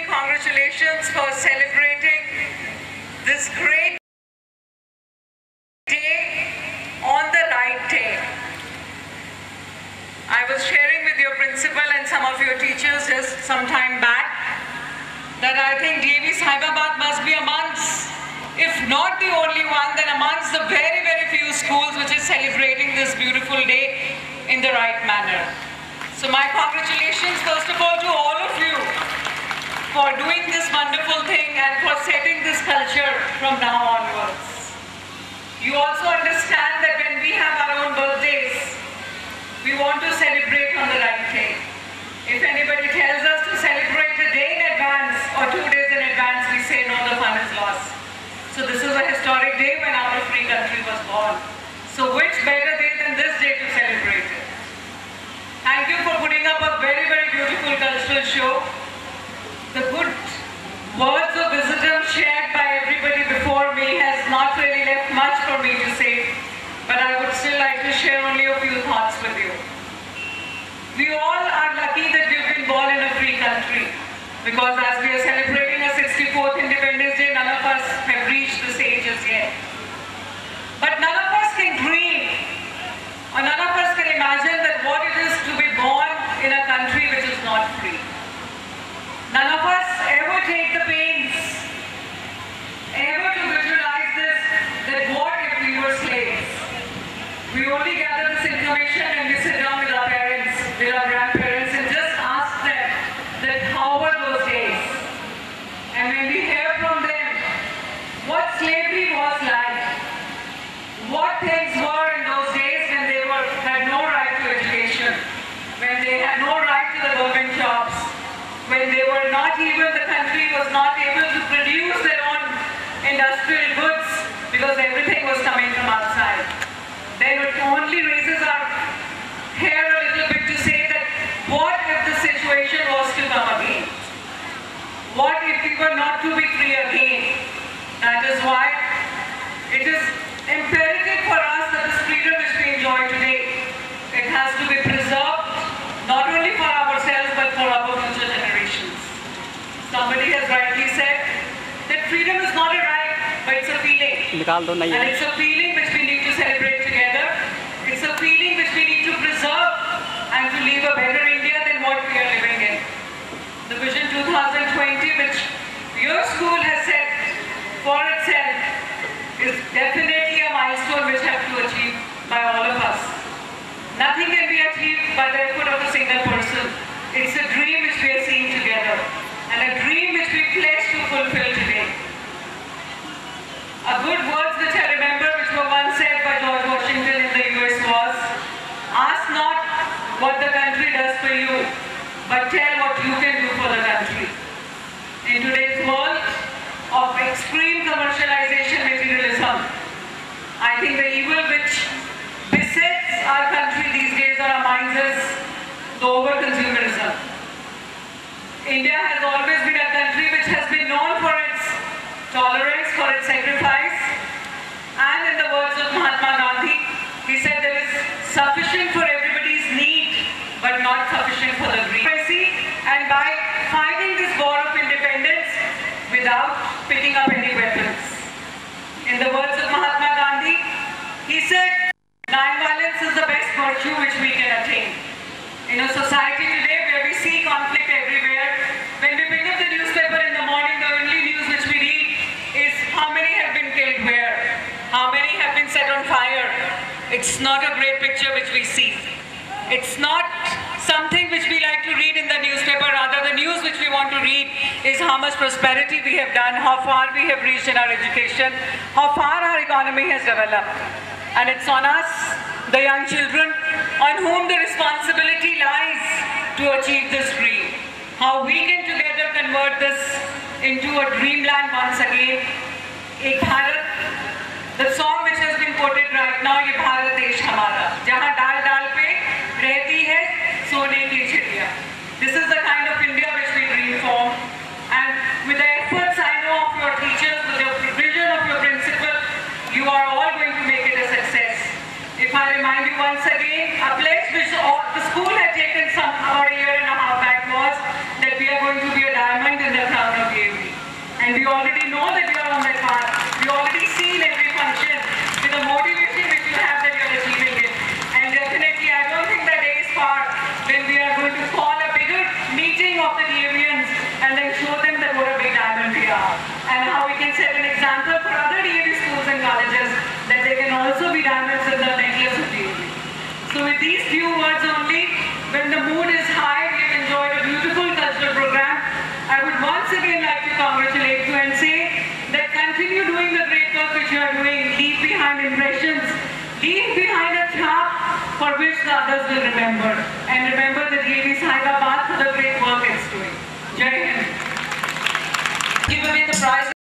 congratulations for celebrating this great day on the right day. I was sharing with your principal and some of your teachers just some time back that I think DAV Saibabad must be amongst, if not the only one, then amongst the very, very few schools which is celebrating this beautiful day in the right manner. So my congratulations first of all to all of you for doing this wonderful thing and for setting this culture from now onwards. You also understand that when we have our own birthdays, we want to celebrate on the right day. If anybody tells us to celebrate a day in advance or 2 days in advance, we say no, the fun is lost. So this is a historic day when our free country was born. So which better day than this day to celebrate it? Thank you for putting up a very, very beautiful cultural show. The good words of wisdom shared by everybody before me has not really left much for me to say, but I would still like to share only a few thoughts with you. We all are lucky that we've been born in a free country, because as we are celebrating our 64th Independence Day, none of us have reached this age as yet. But none of us can dream, or none of us can imagine that what it is to be born in a country which is not free. None of us ever take the pains, ever to visualize this, that what if we were slaves? We only gather this information and we sit down with our parents, with our grandparents, and just ask them that how were those days? And when we hear from them what slavery was like, what things were in those days when they had no right to education, when they had no right to the government jobs, when they were not even, the country was not able to produce their own industrial goods because everything was coming from outside. Then it only raises our hair a little bit to say that what if the situation was to come again? What if we were not to be free again? That is why it is imperative for us that this freedom which we enjoy today, it has to be preserved, not only for ourselves but for our future generations. Somebody has rightly said that freedom is not a right, but it's a feeling. And it's a feeling which we need to celebrate together. It's a feeling which we need to preserve and to leave a better India than what we are living in. The Vision 2020, which your school has set for itself, is definitely a milestone which have to achieve by all of us. Nothing can be achieved by the effort of a single person. It's a dream which we are seeing together, and a dream which we pledge to fulfill today. A good words which I remember, which were once said by George Washington in the US was, ask not what the country does for you, but tell what you can do for the country. In today's world of extreme commercialization, materialism, I think the evil which besets our country these days or our minds is the over-consumerism. India has always been a country which has been known for its tolerance, for its sacrifice, and in the words of Mahatma Gandhi, he said there is sufficient for everybody's need, but not sufficient for the greedy. And by fighting this war of independence without picking up any weapons. In the words of Mahatma Gandhi, he said, non-violence is the best virtue which we can attain. In a society today where we see conflict everywhere, when we pick up the newspaper in the morning, the only news which we read is how many have been killed where, how many have been set on fire. It's not a great picture which we see. It's not something which we like to read in the newspaper. Rather, the news which we want to read is how much prosperity we have done, how far we have reached in our education, how far our economy has developed. And it's on us, the young children, on whom the responsibility lies to achieve this dream. How we can together convert this into a dreamland once again. Ek Bharat, the song which has been quoted right now, Ye Bharat Desh Hamara, jahan dal dal pe rehti hai sone ki chiriya. This is the kind of India which we dream for. And with the efforts I know of your teachers, with the vision of your principal, you are all going to make it a success. If I remind you once again, a pledge which the school had taken about a year and a half back was that we are going to be a diamond in the crown already know that you are on that path. We already see in every function with the motivation which you have that you are achieving it. And definitely, I don't think the day is far when we are going to call a bigger meeting of the DAVians and then show them that what a big diamond we are. And how we can set an example for other DAV schools and colleges that they can also be diamonds in the necklace of DAV. So with these few words only, when the mood is high, we have enjoyed a beautiful cultural program. I would once again like to congratulate you and say that continue doing the great work which you are doing. Leave behind impressions. Leave behind a chap for which the others will remember. And remember the DAV Hyderabad for the great work it's doing. Jai Hind. Give away the prize.